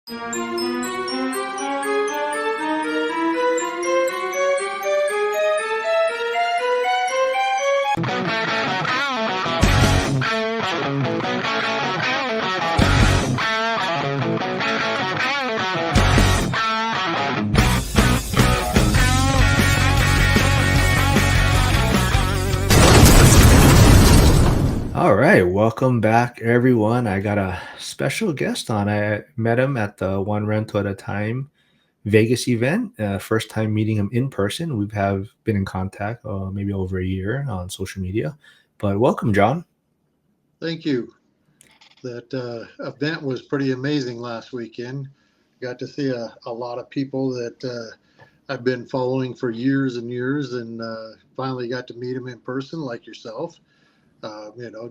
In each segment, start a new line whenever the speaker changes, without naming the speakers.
All right, welcome back, everyone. I got a special guest on. I met him at the One Rental at a Time Vegas event. First time meeting him in person. We have been in contact maybe over a year on social media. But welcome, John.
Thank you. That event was pretty amazing last weekend. Got to see a lot of people that I've been following for years and years, and finally got to meet them in person, like yourself.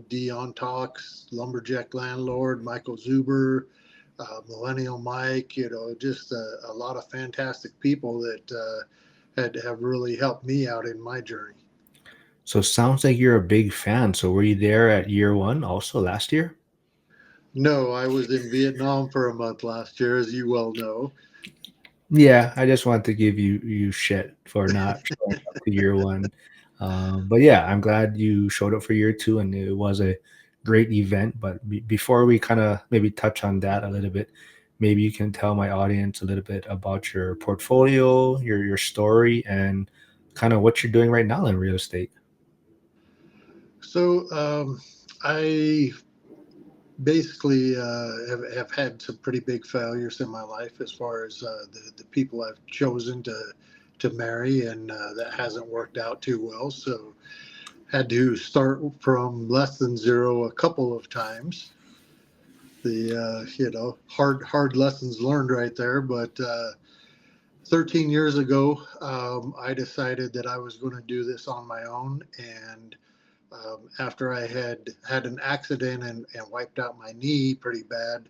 Dion Talks, Lumberjack Landlord, Michael Zuber, Millennial Mike, just a lot of fantastic people that have really helped me out in my journey.
So sounds like you're a big fan. So were you there at year one also last year?
No, I was in Vietnam for a month last year, as you well know.
Yeah, I just wanted to give you shit for not showing up to year one. But yeah, I'm glad you showed up for year two, and it was a great event. But before we kind of maybe touch on that a little bit, maybe you can tell my audience a little bit about your portfolio, your story, and kind of what you're doing right now in real estate.
So I basically have had some pretty big failures in my life as far as the people I've chosen to marry, and that hasn't worked out too well. So had to start from less than zero a couple of times. The hard lessons learned right there. But 13 years ago, I decided that I was going to do this on my own, and after I had an accident and wiped out my knee pretty bad,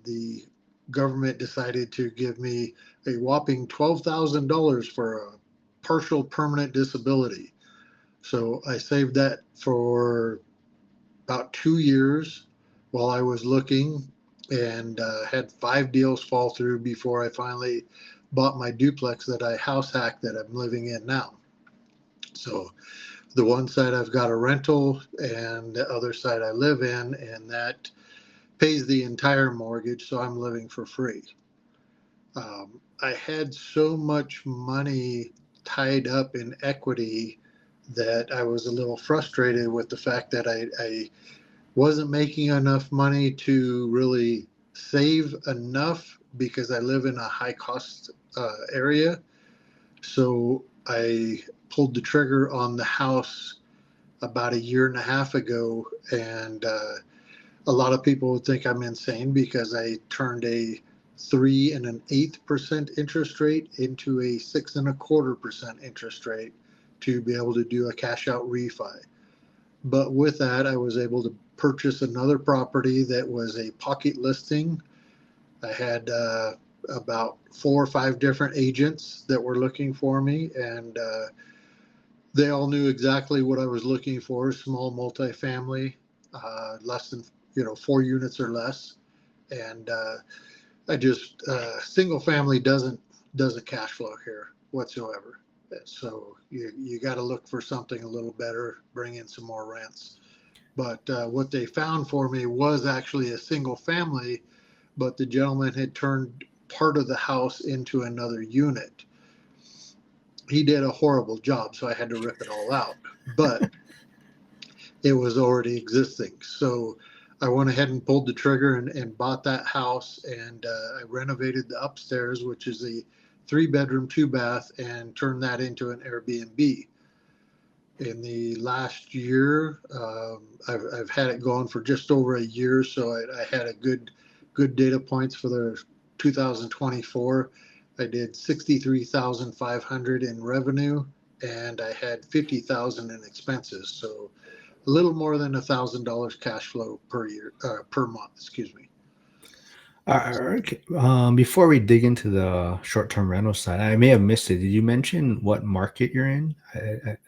the government decided to give me a whopping $12,000 for a partial permanent disability. So I saved that for about 2 years while I was looking, and had 5 deals fall through before I finally bought my duplex that I house hacked that I'm living in now. So the one side I've got a rental, and the other side I live in, and that pays the entire mortgage, so I'm living for free. I had so much money tied up in equity that I was a little frustrated with the fact that I wasn't making enough money to really save enough, because I live in a high cost area. So I pulled the trigger on the house about a year and a half ago, and a lot of people would think I'm insane because I turned a 3 1/8% interest rate into a 6 1/4% interest rate to be able to do a cash out refi. But with that, I was able to purchase another property that was a pocket listing. I had about 4 or 5 different agents that were looking for me, and they all knew exactly what I was looking for: small multifamily, less than 4 units or less. And I just single family doesn't cash flow here whatsoever. So you got to look for something a little better, bring in some more rents. But what they found for me was actually a single family, but the gentleman had turned part of the house into another unit. He did a horrible job, so I had to rip it all out. But it was already existing. So I went ahead and pulled the trigger and bought that house, and I renovated the upstairs, which is a 3 bedroom, 2 bath, and turned that into an Airbnb. In the last year, I've had it going for just over a year, so I had a good data points for the 2024. I did 63,500 in revenue, and I had 50,000 in expenses. So a little more than $1,000 cash flow per year, per month, excuse me.
Okay. Before we dig into the short-term rental side, I may have missed it. Did you mention what market you're in?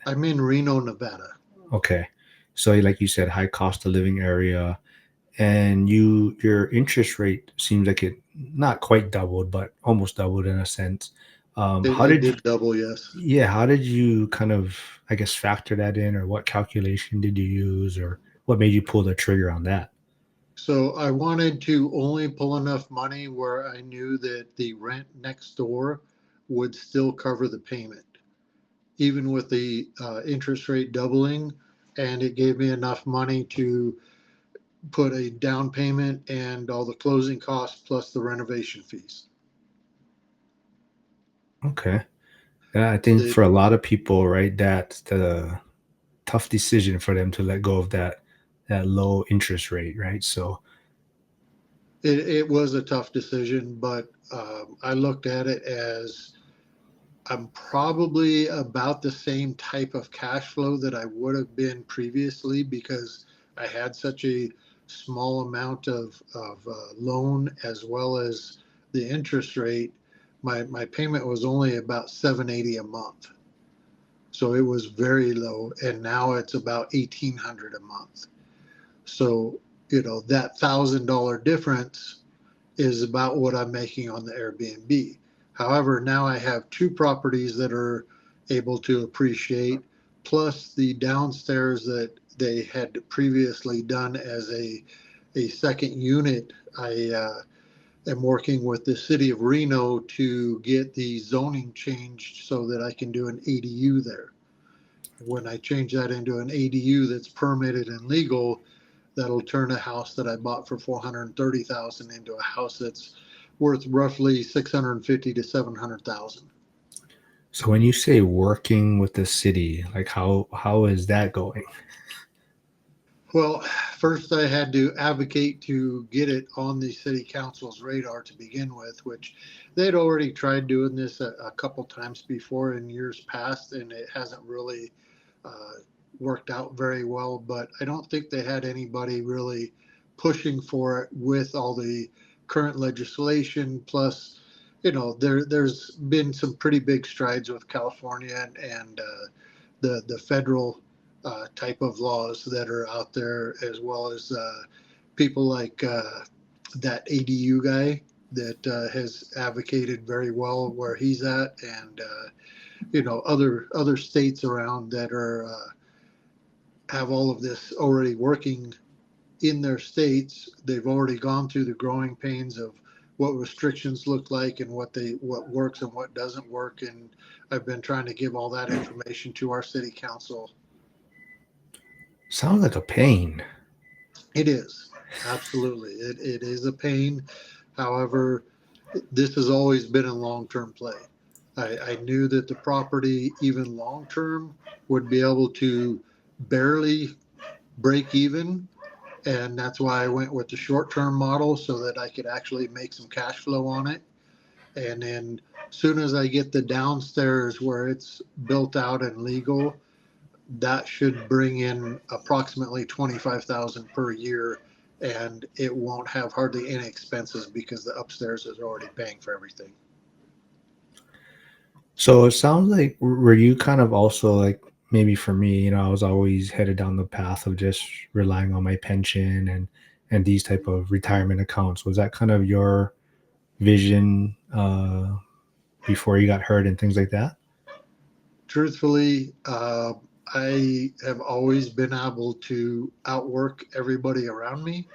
I'm in Reno, Nevada.
Okay. So like you said, high cost of living area. and your interest rate seems like it not quite doubled, but almost doubled in a sense. How
It
did
did double, yes.
Yeah, how did you kind of, I guess, factor that in, or what calculation did you use, or what made you pull the trigger on that?
So I wanted to only pull enough money where I knew that the rent next door would still cover the payment, even with the interest rate doubling. And it gave me enough money to put a down payment and all the closing costs plus the renovation fees.
Okay. Yeah, I think
The,
for a lot of people, right, that's the tough decision for them to let go of that low interest rate, right? So,
it was a tough decision, but I looked at it as I'm probably about the same type of cash flow that I would have been previously because I had such a small amount of loan as well as the interest rate. My payment was only about 780 a month. So it was very low. And now it's about 1800 a month. So, that $1,000 difference is about what I'm making on the Airbnb. However, now I have two properties that are able to appreciate, plus the downstairs that they had previously done as a second unit. I am working with the city of Reno to get the zoning changed so that I can do an ADU there. When I change that into an ADU that's permitted and legal, that'll turn a house that I bought for 430,000 into a house that's worth roughly 650 to 700,000.
so when you say working with the city, like how is that going?
Well, first I had to advocate to get it on the city council's radar to begin with, which they'd already tried doing this a couple times before in years past, and it hasn't really uh, worked out very well. But I don't think they had anybody really pushing for it with all the current legislation. Plus, there's been some pretty big strides with California and the federal type of laws that are out there, as well as people like that ADU guy that has advocated very well where he's at, and other states around that are have all of this already working in their states. They've already gone through the growing pains of what restrictions look like and what works and what doesn't work, and I've been trying to give all that information to our city council.
Sounds like a pain.
It is. Absolutely. It is a pain. However, this has always been a long term play. I knew that the property, even long term, would be able to barely break even. And that's why I went with the short term model so that I could actually make some cash flow on it. And then, soon as I get the downstairs where it's built out and legal, that should bring in approximately 25,000 per year, and it won't have hardly any expenses because the upstairs is already paying for everything.
So it sounds like, were you kind of also like, maybe for me, I was always headed down the path of just relying on my pension and these type of retirement accounts. Was that kind of your vision before you got hurt and things like that?
Truthfully, I have always been able to outwork everybody around me.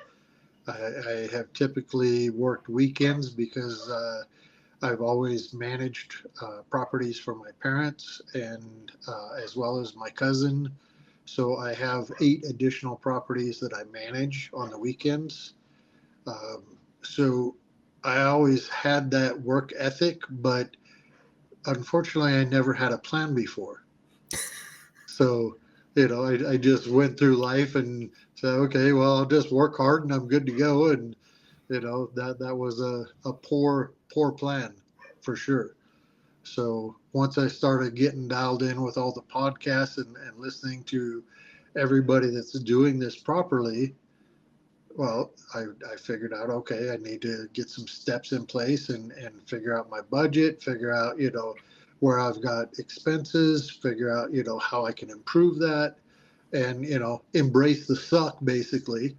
I have typically worked weekends because I've always managed properties for my parents and as well as my cousin. So I have 8 additional properties that I manage on the weekends. So I always had that work ethic, but unfortunately, I never had a plan before. So, I just went through life and said, okay, well, I'll just work hard and I'm good to go. And, that was a poor plan for sure. So once I started getting dialed in with all the podcasts and listening to everybody that's doing this properly, well, I figured out, okay, I need to get some steps in place and figure out my budget, figure out, where I've got expenses, figure out, how I can improve that and, embrace the suck basically.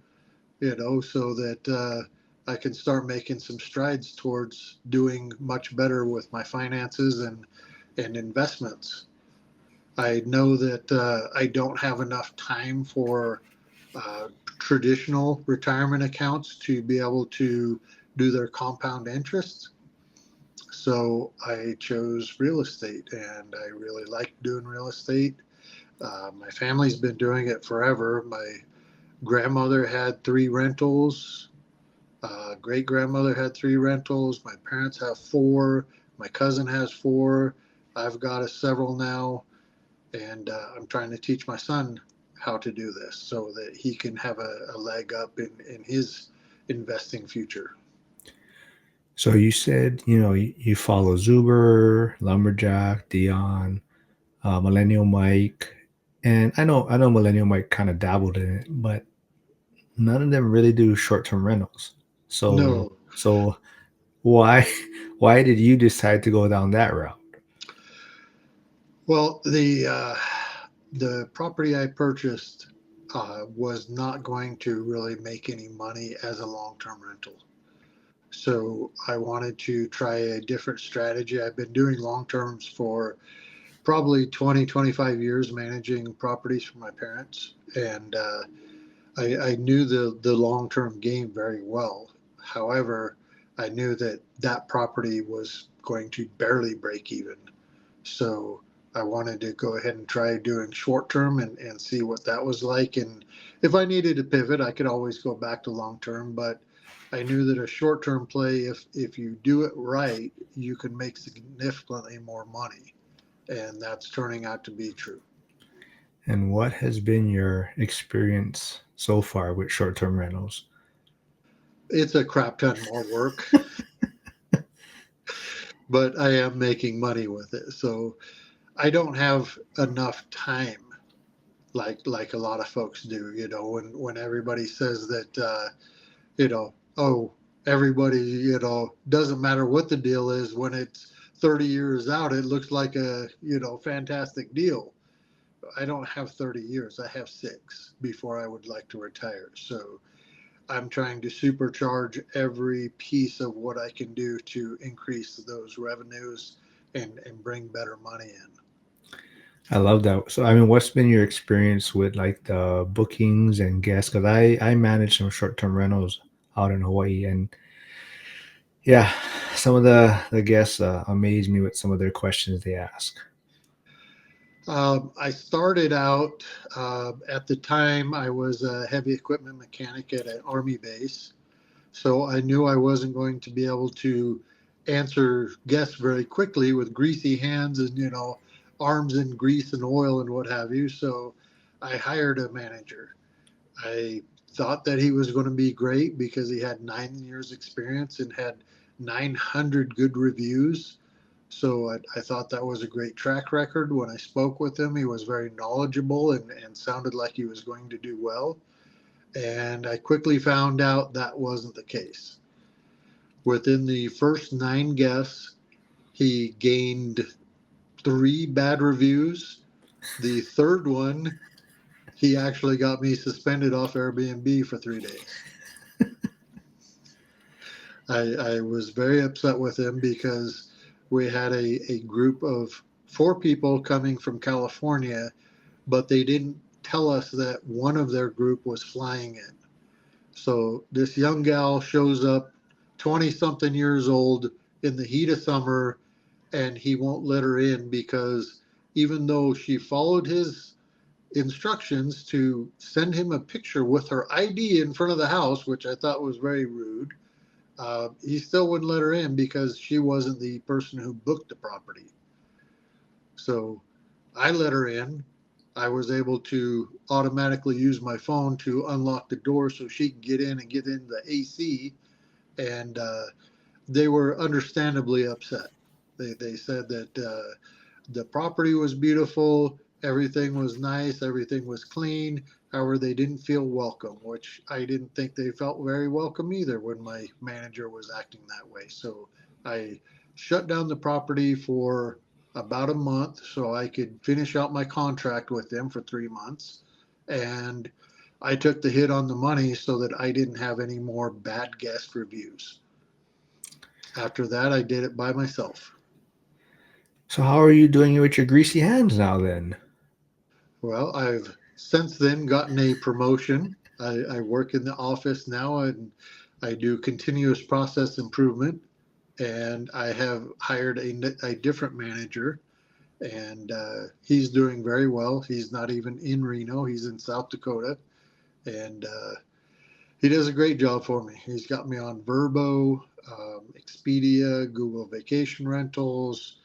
so that I can start making some strides towards doing much better with my finances and investments. I know that I don't have enough time for traditional retirement accounts to be able to do their compound interest. So I chose real estate, and I really like doing real estate. My family's been doing it forever. My grandmother had three rentals. Great grandmother had three rentals. My parents have four. My cousin has four. I've got several now, and I'm trying to teach my son how to do this so that he can have a leg up in his investing future.
So you said, you follow Zuber, Lumberjack, Dion, Millennial Mike, and I know Millennial Mike kind of dabbled in it, but none of them really do short-term rentals. So
No,
so why why did you decide to go down that route?
well, the property I purchased was not going to really make any money as a long term rental. So I wanted to try a different strategy. I've been doing long terms for probably 20, 25 years, managing properties for my parents. And I knew the long term game very well. However, I knew that that property was going to barely break even. So I wanted to go ahead and try doing short term and see what that was like. And if I needed to pivot, I could always go back to long term. But I knew that a short term play, if you do it right, you can make significantly more money. And that's turning out to be true.
And what has been your experience so far with short-term rentals?
It's a crap ton more work, but I am making money with it. So I don't have enough time like a lot of folks do. When everybody says that oh, everybody, doesn't matter what the deal is. When it's 30 years out, it looks like a fantastic deal. I don't have 30 years. I have 6 before I would like to retire. So I'm trying to supercharge every piece of what I can do to increase those revenues and bring better money in.
I love that. So, I mean, what's been your experience with like the bookings and guests? Because I manage some short-term rentals out in Hawaii, and yeah, some of the guests amaze me with some of their questions they ask.
I started out at the time I was a heavy equipment mechanic at an Army base. So I knew I wasn't going to be able to answer guests very quickly with greasy hands and, arms in grease and oil and what have you. So I hired a manager. I thought that he was going to be great because he had 9 years experience and had 900 good reviews. So I thought that was a great track record. When I spoke with him, he was very knowledgeable and sounded like he was going to do well. And I quickly found out that wasn't the case. Within the first 9 guests, he gained 3 bad reviews. The third one, he actually got me suspended off Airbnb for 3 days. I was very upset with him because we had a group of 4 people coming from California, but they didn't tell us that one of their group was flying in. So this young gal shows up, 20 something years old, in the heat of summer, and he won't let her in because even though she followed his instructions to send him a picture with her ID in front of the house, which I thought was very rude, he still wouldn't let her in because she wasn't the person who booked the property. So I let her in. I was able to automatically use my phone to unlock the door so she could get in and get in the AC. And they were understandably upset. They said that the property was beautiful, everything was nice, everything was clean. However, they didn't feel welcome, which I didn't think they felt very welcome either when my manager was acting that way. So I shut down the property for about a month so I could finish out my contract with them for 3 months. And I took the hit on the money so that I didn't have any more bad guest reviews. After that, I did it by myself.
So how are you doing it with your greasy hands now then?
Well, I've since then gotten a promotion. I work in the office now, and I do continuous process improvement. And I have hired a different manager, and he's doing very well. He's not even in Reno, he's in South Dakota. And he does a great job for me. He's got me on Verbo, Expedia, Google Vacation Rentals,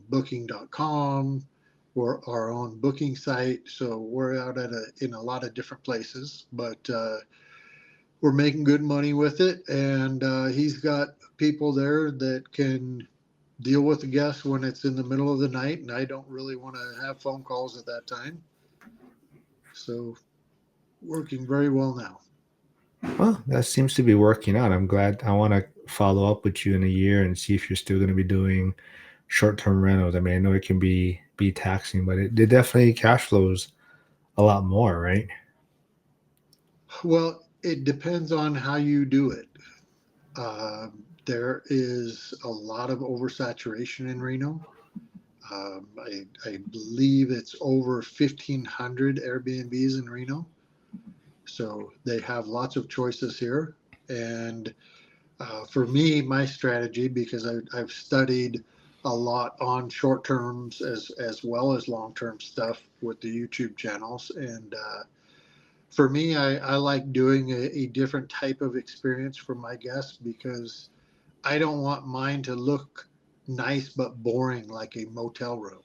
Booking.com. We're our own booking site, so we're out in a lot of different places, but we're making good money with it. And he's got people there that can deal with the guests when it's in the middle of the night, and I don't really want to have phone calls at that time. So working very well now.
Well, that seems to be working out. I'm glad. I want to follow up with you in a year and see if you're still going to be doing short-term rentals. I mean, I know it can be taxing, but it definitely cash flows a lot more, right?
Well, it depends on how you do it. There is a lot of oversaturation in Reno. I believe it's over 1,500 Airbnbs in Reno. So they have lots of choices here. And for me, my strategy, because I've studied a lot on short terms as well as long term stuff with the YouTube channels. And for me, I like doing a different type of experience for my guests because I don't want mine to look nice but boring like a motel room.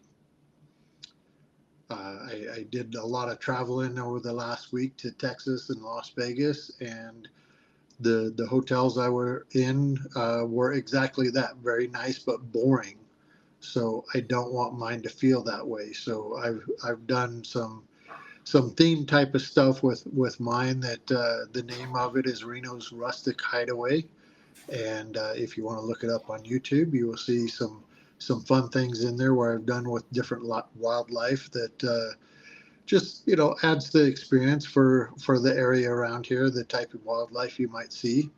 I did a lot of traveling over the last week to Texas and Las Vegas, and the hotels I were in were exactly that, very nice but boring. So I don't want mine to feel that way. So I've done some theme type of stuff with mine that the name of it is Reno's Rustic Hideaway. And if you want to look it up on YouTube, you will see some fun things in there where I've done with different wildlife that just adds the experience for the area around here, the type of wildlife you might see.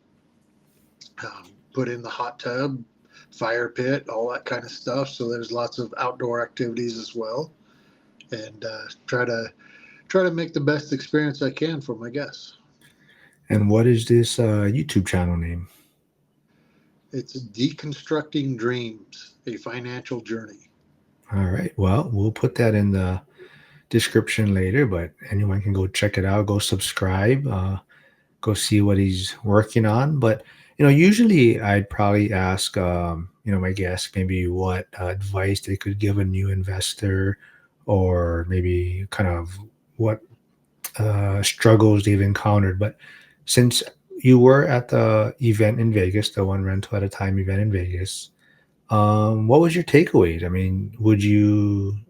Put in the hot tub, fire pit, all that kind of stuff. So there's lots of outdoor activities as well, and try to make the best experience I can for my guests.
And what is this YouTube channel name?
It's deconstructing dreams, a financial journey.
All right. Well, we'll put that in the description later, but anyone can go check it out. Go subscribe. Go see what he's working on. But usually I'd probably ask my guests maybe what advice they could give a new investor, or maybe kind of what struggles they've encountered. But since you were at the event in Vegas, the one rental at a time event in Vegas, what was your takeaways? I mean,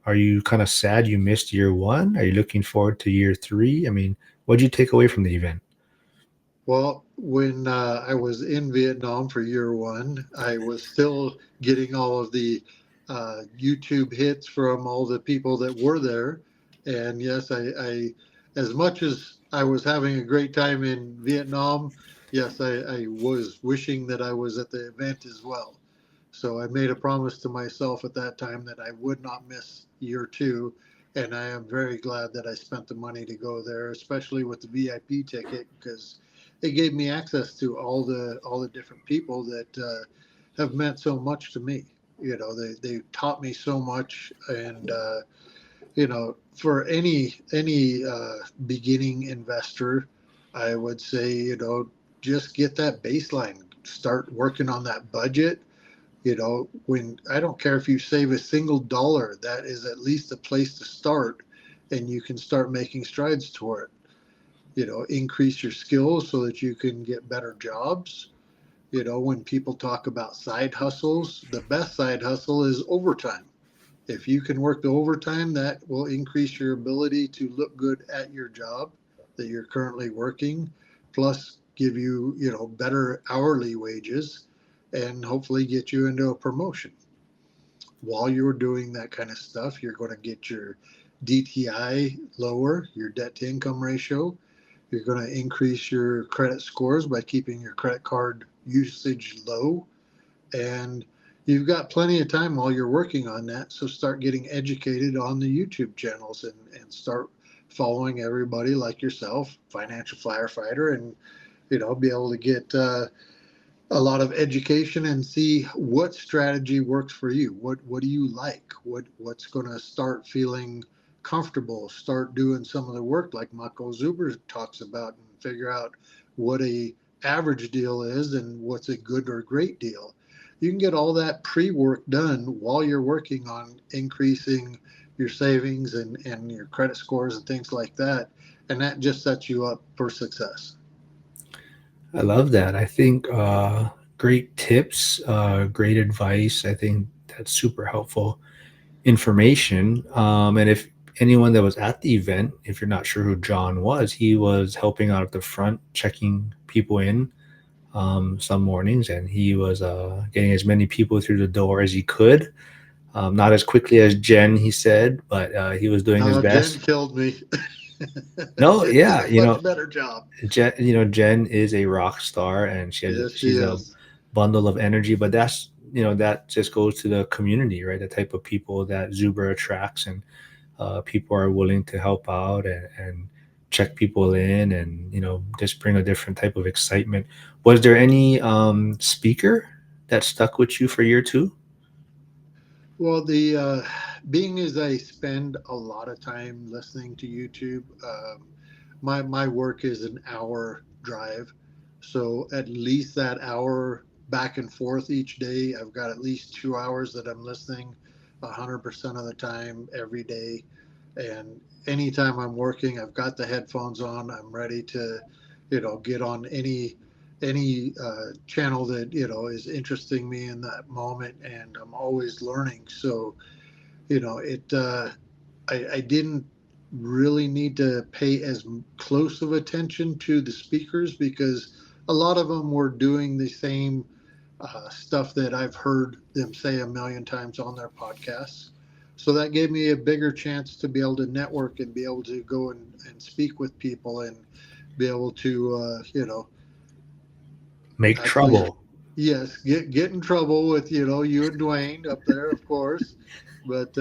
are you kind of sad you missed year one? Are you looking forward to year three? I mean, what did you take away from the event?
Well, when I was in Vietnam for year one, I was still getting all of the YouTube hits from all the people that were there. And yes, as much as I was having a great time in Vietnam, yes, I was wishing that I was at the event as well. So I made a promise to myself at that time that I would not miss year two. And I am very glad that I spent the money to go there, especially with the VIP ticket, because it gave me access to all the different people that have meant so much to me. They taught me so much, and for any beginning investor, I would say just get that baseline, start working on that budget. When I don't care if you save a single dollar, that is at least a place to start, and you can start making strides toward it. Increase your skills so that you can get better jobs. When people talk about side hustles, the best side hustle is overtime. If you can work the overtime, that will increase your ability to look good at your job that you're currently working, plus give you better hourly wages, and hopefully get you into a promotion. While you're doing that kind of stuff, you're going to get your DTI lower, your debt to income ratio. You're going to increase your credit scores by keeping your credit card usage low. And you've got plenty of time while you're working on that. So start getting educated on the YouTube channels and start following everybody like yourself, financial firefighter, and be able to get a lot of education and see what strategy works for you. What do you like? What's going to start feeling comfortable? Start doing some of the work like Mako Zuber talks about, and figure out what a average deal is and what's a good or great deal. You can get all that pre-work done while you're working on increasing your savings and your credit scores and things like that, and that just sets you up for success.
I love that. I think great tips, great advice. I think that's super helpful information. And if anyone that was at the event, if you're not sure who John was, he was helping out at the front, checking people in some mornings, and he was getting as many people through the door as he could. Not as quickly as Jen, he said, but he was doing his
No, Jen
best.
killed me.
No,
Jen did
yeah,
a much better job.
Jen is a rock star, and
Yes, she
she's a
is.
bundle of energy. But that's that just goes to the community, right? The type of people that Zuber attracts, and people are willing to help out and check people in, and just bring a different type of excitement. Was there any speaker that stuck with you for year two?
Well, the being as I spend a lot of time listening to YouTube, my work is an hour drive, so at least that hour back and forth each day, I've got at least 2 hours that I'm listening 100% of the time every day. And anytime I'm working, I've got the headphones on. I'm ready to, get on any channel that is interesting me in that moment, and I'm always learning. So it I didn't really need to pay as close of attention to the speakers because a lot of them were doing the same stuff that I've heard them say a million times on their podcasts. So that gave me a bigger chance to be able to network and be able to go and speak with people and be able to,
Make
actually,
trouble.
yes, get in trouble with, you and Dwayne up there, of course. But,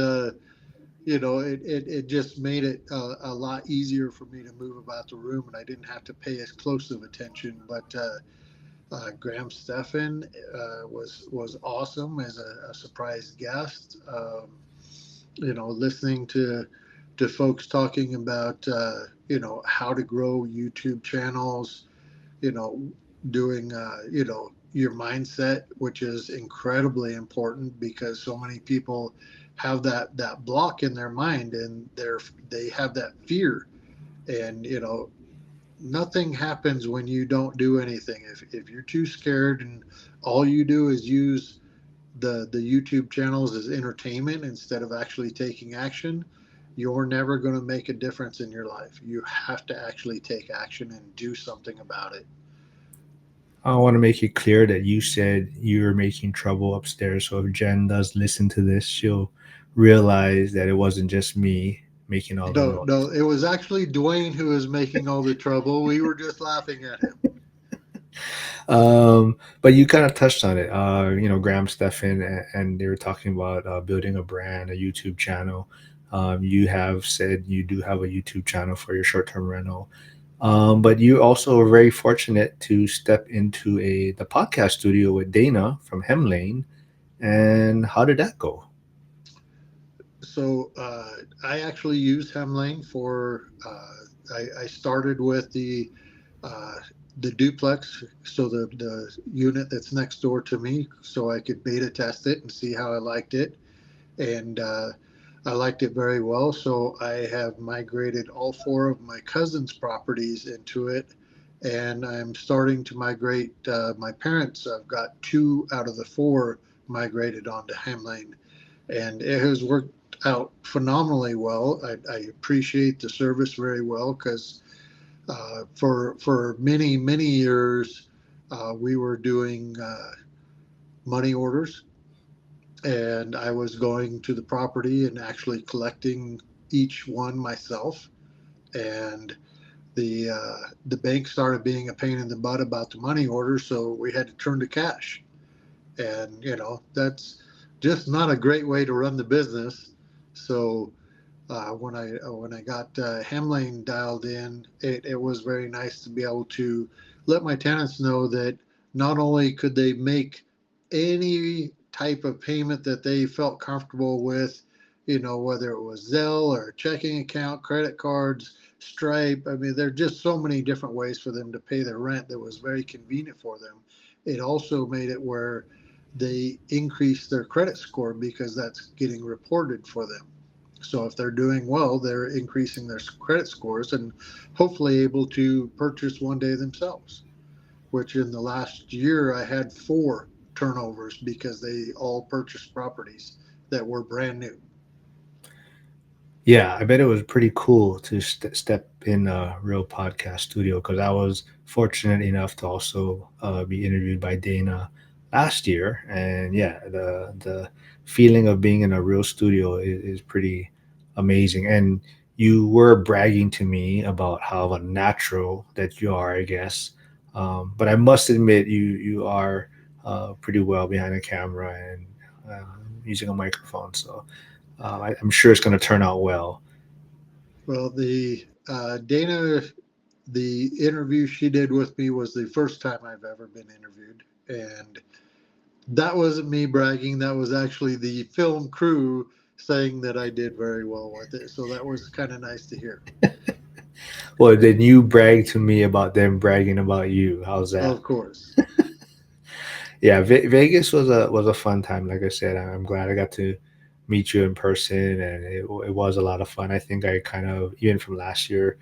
it just made it a lot easier for me to move about the room, and I didn't have to pay as close of attention. But Graham Stephan was awesome as a surprise guest. Listening to folks talking about how to grow YouTube channels, you know, doing your mindset, which is incredibly important because so many people have that block in their mind, and they have that fear. And nothing happens when you don't do anything. If you're too scared and all you do is use the YouTube channels as entertainment instead of actually taking action, you're never going to make a difference in your life. You have to actually take action and do something about it.
I want to make it clear that you said you're making trouble upstairs. So if Jen does listen to this, she'll realize that it wasn't just me making all the
No, no,
noise.
it was actually Dwayne who was making all the trouble. We were just laughing at him.
But you kind of touched on it. Graham Stephan, and they were talking about building a brand, a YouTube channel. You have said you do have a YouTube channel for your short-term rental. But you also were very fortunate to step into the podcast studio with Dana from Hemlane. And how did that go?
So I actually used Hemlane for. I started with uh, the duplex, so the unit that's next door to me, so I could beta test it and see how I liked it, and I liked it very well. So I have migrated all four of my cousins' properties into it, and I'm starting to migrate my parents. I've got two out of the four migrated onto Hemlane, and it has worked out phenomenally well. I appreciate the service very well because for many years we were doing money orders, and I was going to the property and actually collecting each one myself, and the bank started being a pain in the butt about the money order, so we had to turn to cash. And that's just not a great way to run the business. So when I got Hemlane dialed in, it was very nice to be able to let my tenants know that not only could they make any type of payment that they felt comfortable with, whether it was Zelle or checking account, credit cards, Stripe. I mean, there are just so many different ways for them to pay their rent that was very convenient for them. It also made it where they increased their credit score because that's getting reported for them. So if they're doing well, they're increasing their credit scores and hopefully able to purchase one day themselves. Which in the last year, I had four turnovers because they all purchased properties that were brand new.
Yeah, I bet it was pretty cool to step in a real podcast studio because I was fortunate enough to also be interviewed by Dana last year, and yeah, the feeling of being in a real studio is pretty amazing. And you were bragging to me about how a natural that you are, I guess. But I must admit, you are pretty well behind the camera and uh, using a microphone, so. I'm sure it's going to turn out well.
Well, the Dana, the interview she did with me was the first time I've ever been interviewed, and that wasn't me bragging. That was actually the film crew saying that I did very well with it. So that was kind of nice to hear.
Well, then you brag to me about them bragging about you. How's that?
Of course.
Yeah, Vegas was a fun time. Like I said, I'm glad I got to meet you in person, and it was a lot of fun. I think I kind of even from last year.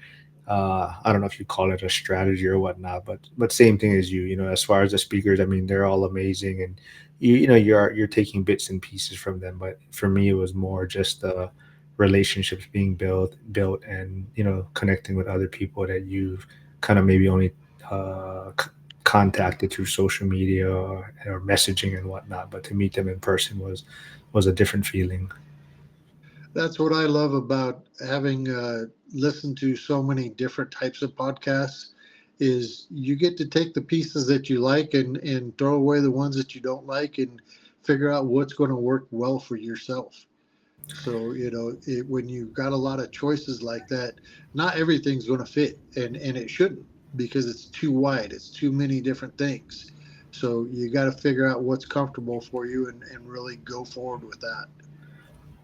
I don't know if you call it a strategy or whatnot, but same thing as you. You know, as far as the speakers, I mean, they're all amazing, and you're taking bits and pieces from them. But for me, it was more just the relationships being built, and connecting with other people that you've kind of maybe only contacted through social media or messaging and whatnot. But to meet them in person was a different feeling.
That's what I love about having listened to so many different types of podcasts is you get to take the pieces that you like and throw away the ones that you don't like and figure out what's going to work well for yourself. So, when you've got a lot of choices like that, not everything's going to fit, and it shouldn't because it's too wide. It's too many different things. So you got to figure out what's comfortable for you and really go forward with that.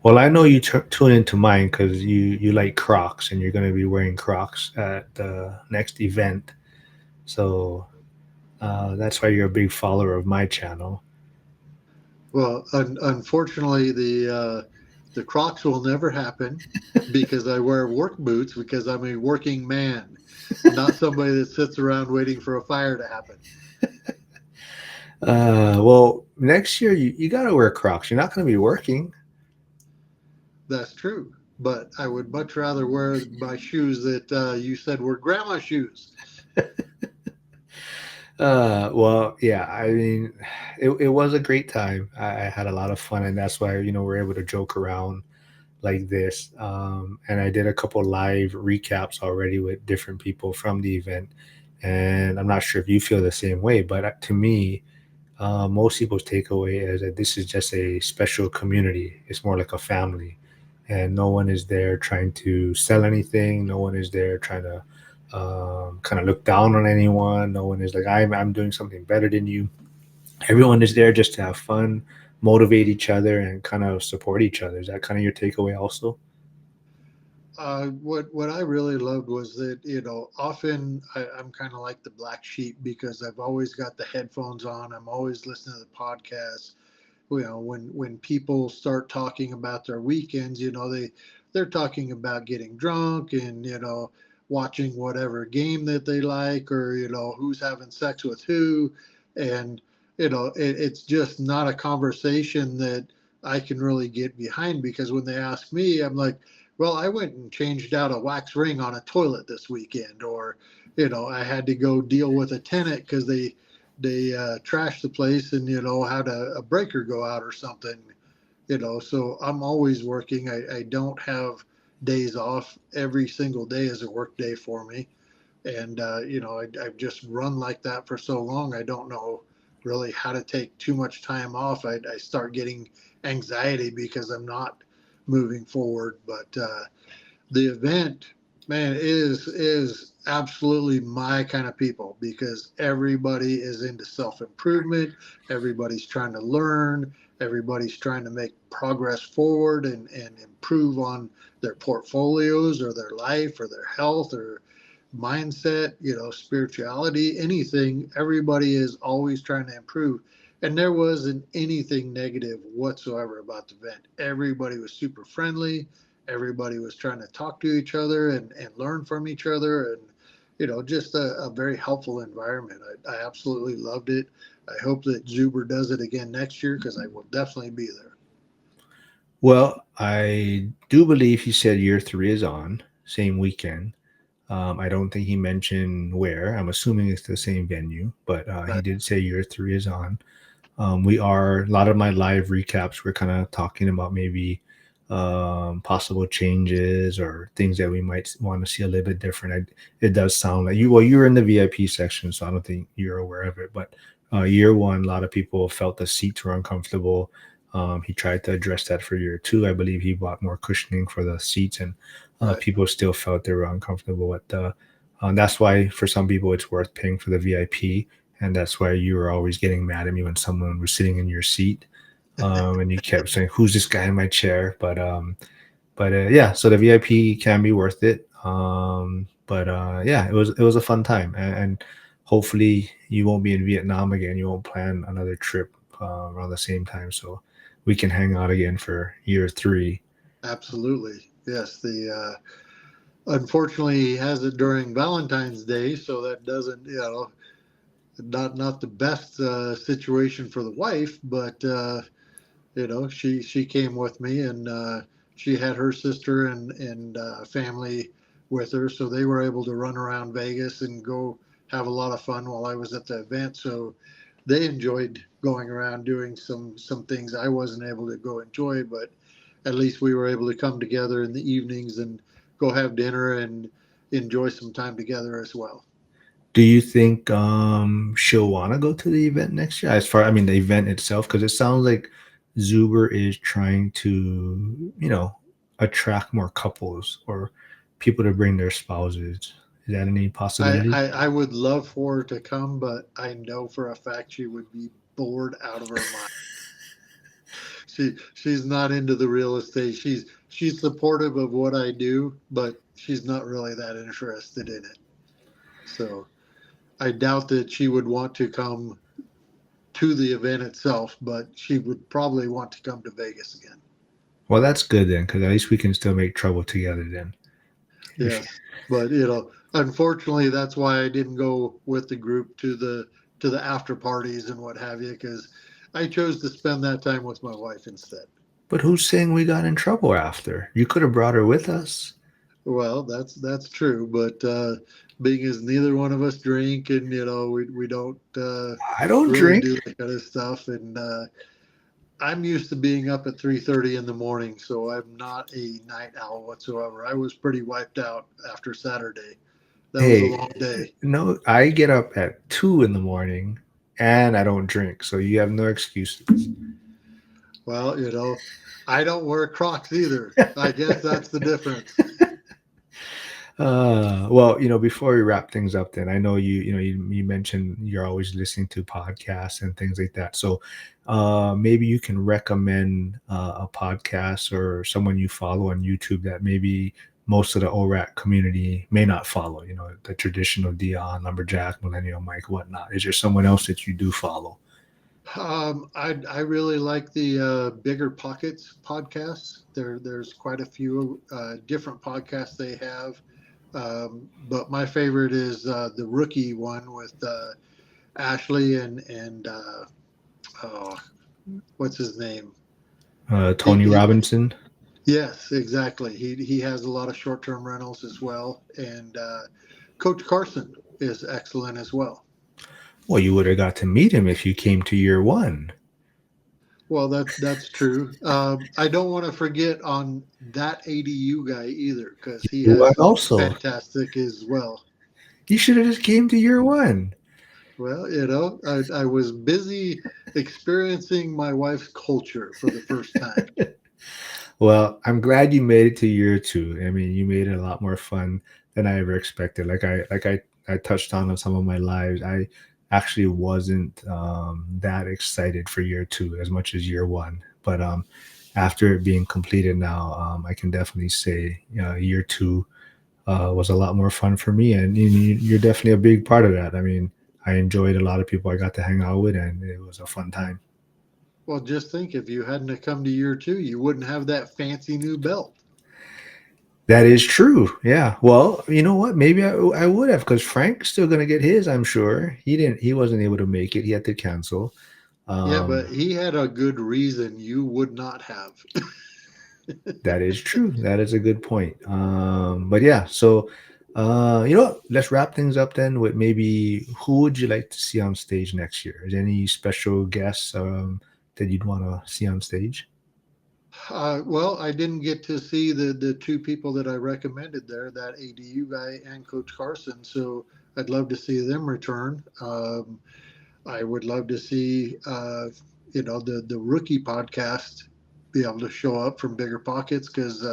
Well, I know you tune into mine because you like Crocs and you're going to be wearing Crocs at the next event. So that's why you're a big follower of my channel.
Well, unfortunately, the Crocs will never happen because I wear work boots because I'm a working man, not somebody that sits around waiting for a fire to happen.
Well, next year you got to wear Crocs. You're not going to be working.
That's true, but I would much rather wear my shoes that you said were grandma shoes.
Well, yeah. I mean, it was a great time. I had a lot of fun, and that's why we're able to joke around like this. And I did a couple live recaps already with different people from the event. And I'm not sure if you feel the same way, but to me, most people's takeaway is that this is just a special community. It's more like a family, and no one is there trying to sell anything. No one is there trying to kind of look down on anyone. No one is like I'm doing something better than you. Everyone is there just to have fun, motivate each other, and kind of support each other. Is that kind of your takeaway also?
What I really loved was that often I'm kind of like the black sheep because I've always got the headphones on. I'm always listening to the podcast. When people start talking about their weekends, they're talking about getting drunk and watching whatever game that they like, or who's having sex with who, and it's just not a conversation that I can really get behind because when they ask me, I'm like, well, I went and changed out a wax ring on a toilet this weekend, or I had to go deal with a tenant because they trashed the place and had a breaker go out or something. So I'm always working. I don't have days off. Every single day is a work day for me. And, I've just run like that for so long. I don't know really how to take too much time off. I start getting anxiety because I'm not moving forward. But the event, man, is absolutely my kind of people because everybody is into self improvement. Everybody's trying to learn. Everybody's trying to make progress forward and improve on their portfolios or their life or their health or mindset, spirituality, anything. Everybody is always trying to improve. And there wasn't anything negative whatsoever about the event. Everybody was super friendly. Everybody was trying to talk to each other and learn from each other. And, just a very helpful environment. I absolutely loved it. I hope that Zuber does it again next year because I will definitely be there.
Well, I do believe he said year three is on same weekend. I don't think he mentioned where. I'm assuming it's the same venue, but he
Right.
did say year three is on. We are a lot of my live recaps. We're kind of talking about maybe possible changes or things that we might want to see a little bit different. It does sound like you. Well, you were in the VIP section, so I don't think you're aware of it. But year one, a lot of people felt the seats were uncomfortable. He tried to address that for year two. I believe he bought more cushioning for the seats, and
Right.
people still felt they were uncomfortable with the. That's why for some people it's worth paying for the VIP, and that's why you were always getting mad at me when someone was sitting in your seat, and you kept saying, "Who's this guy in my chair?" But yeah, so the VIP can be worth it. But yeah, it was a fun time, and hopefully you won't be in Vietnam again. You won't plan another trip around the same time, so we can hang out again for year three.
Absolutely. Yes. The unfortunately he has it during Valentine's Day, so that doesn't, not the best situation for the wife, but she came with me, and she had her sister and family with her, so they were able to run around Vegas and go have a lot of fun while I was at the event. So they enjoyed going around doing some things I wasn't able to go enjoy, but at least we were able to come together in the evenings and go have dinner and enjoy some time together as well.
Do you think she'll want to go to the event next year? As far, I mean, the event itself, because it sounds like Zuber is trying to, attract more couples or people to bring their spouses. Is that any
I,
possibility?
I, I would love for her to come, but I know for a fact she would be bored out of her mind. She's not into the real estate. She's supportive of what I do, but she's not really that interested in it. So I doubt that she would want to come to the event itself, but she would probably want to come to Vegas again.
Well, that's good then, because at least we can still make trouble together then. If
Yes, but unfortunately, that's why I didn't go with the group to the after parties and what have you, because I chose to spend that time with my wife instead.
But who's saying we got in trouble after? You could have brought her with us.
Well, that's true, but being as neither one of us drink, and we don't
I don't
really
drink.
do that kind of stuff, and I'm used to being up at 3:30 in the morning, so I'm not a night owl whatsoever. I was pretty wiped out after Saturday. That was a
Hey,
long day.
no, I get up at 2 in the morning and I don't drink, so you have no excuses.
Well, I don't wear Crocs either. I guess that's the difference.
Well, before we wrap things up, then I know you mentioned you're always listening to podcasts and things like that. So, maybe you can recommend a podcast or someone you follow on YouTube that maybe most of the ORAC community may not follow. The traditional Dion, Lumberjack, Millennial Mike, whatnot. Is there someone else that you do follow?
I really like the Bigger Pockets podcasts. There's quite a few different podcasts they have, but my favorite is the rookie one with Ashley and oh, what's his name? He,
Tony
he,
Robinson.
yes, exactly. He has a lot of short term rentals as well, and Coach Carson is excellent as well.
Well, you would have got to meet him if you came to year one.
Well, that's true. I don't want to forget on that ADU guy either, because he
Year one
has
also.
fantastic as well.
You should have just came to year one.
Well, I was busy experiencing my wife's culture for the first time.
Well, I'm glad you made it to year two. I mean, you made it a lot more fun than I ever expected. I touched on some of my lives. I actually wasn't that excited for year two as much as year one. But after it being completed now, I can definitely say year two was a lot more fun for me. And you're definitely a big part of that. I mean, I enjoyed a lot of people I got to hang out with, and it was a fun time.
Well, just think if you hadn't have come to year two, you wouldn't have that fancy new belt.
That is true. Yeah. Well, you know what? Maybe I would have because Frank's still gonna get his. I'm sure he didn't. He wasn't able to make it. He had to cancel.
Yeah, but
Um,
he had a good reason you would not have.
that is true. That is a good point. But yeah. So, you know what? Let's wrap things up then with maybe who would you like to see on stage next year? Is there any special guests that you'd want to see on stage?
Well, I didn't get to see the two people that I recommended there, that ADU guy and Coach Carson. So I'd love to see them return. I would love to see, the rookie podcast be able to show up from Bigger Pockets, because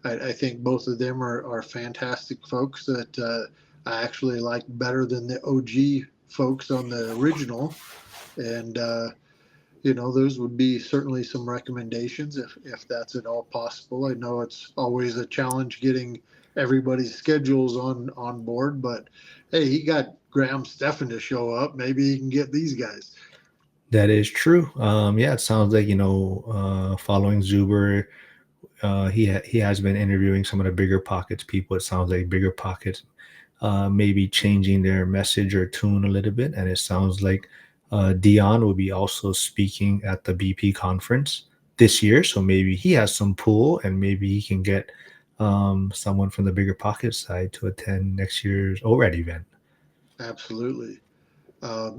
I think both of them are fantastic folks that I actually like better than the OG folks on the original. And those would be certainly some recommendations if that's at all possible. I know it's always a challenge getting everybody's schedules on board, but hey, he got Graham Stephan to show up. Maybe he can get these guys.
That is true. Yeah, it sounds like following Zuber. He has been interviewing some of the bigger pockets people. It sounds like bigger pockets maybe changing their message or tune a little bit, and it sounds like Dion will be also speaking at the BP conference this year. So maybe he has some pull, and maybe he can get someone from the bigger pocket side to attend next year's ORAD event.
Absolutely.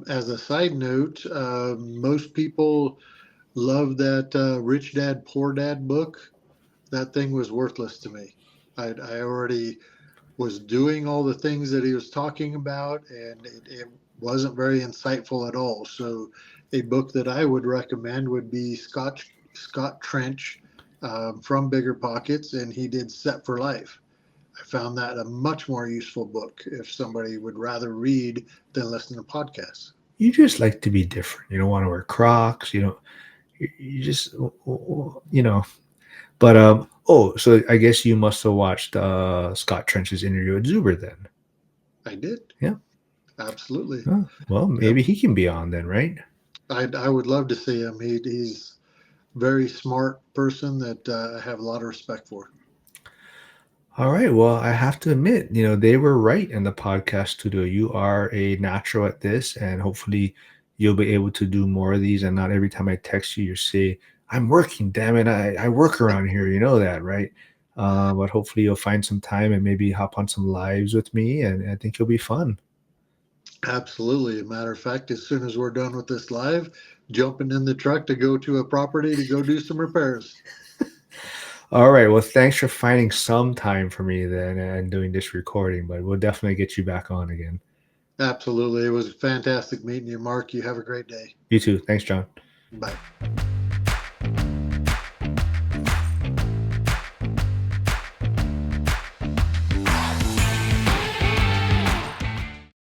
As a side note, most people love that Rich Dad Poor Dad book. That thing was worthless to me. I already was doing all the things that he was talking about, and it wasn't very insightful at all. So, a book that I would recommend would be Scott Trench, from Bigger Pockets, and he did Set for Life. I found that a much more useful book if somebody would rather read than listen to podcasts.
You just like to be different. You don't want to wear Crocs. You just you know. But oh, so I guess you must have watched Scott Trench's interview with Zuber then.
I did.
Yeah.
Absolutely.
Oh, well,
Yep.
maybe he can be on then, right?
I would love to see him. He's a very smart person that I have a lot of respect for.
All right. Well, I have to admit, they were right in the podcast studio. You are a natural at this, and hopefully you'll be able to do more of these. And not every time I text you, you say, I'm working, damn it. I work around here. You know that, right? But hopefully you'll find some time and maybe hop on some lives with me. And I think it'll be fun.
Absolutely. A matter of fact, as soon as we're done with this live, jumping in the truck to go to a property to go do some repairs.
All right. Well, thanks for finding some time for me then and doing this recording, but we'll definitely get you back on again.
Absolutely. It was fantastic meeting you, Mark. You have a great day.
You too. Thanks, John.
Bye.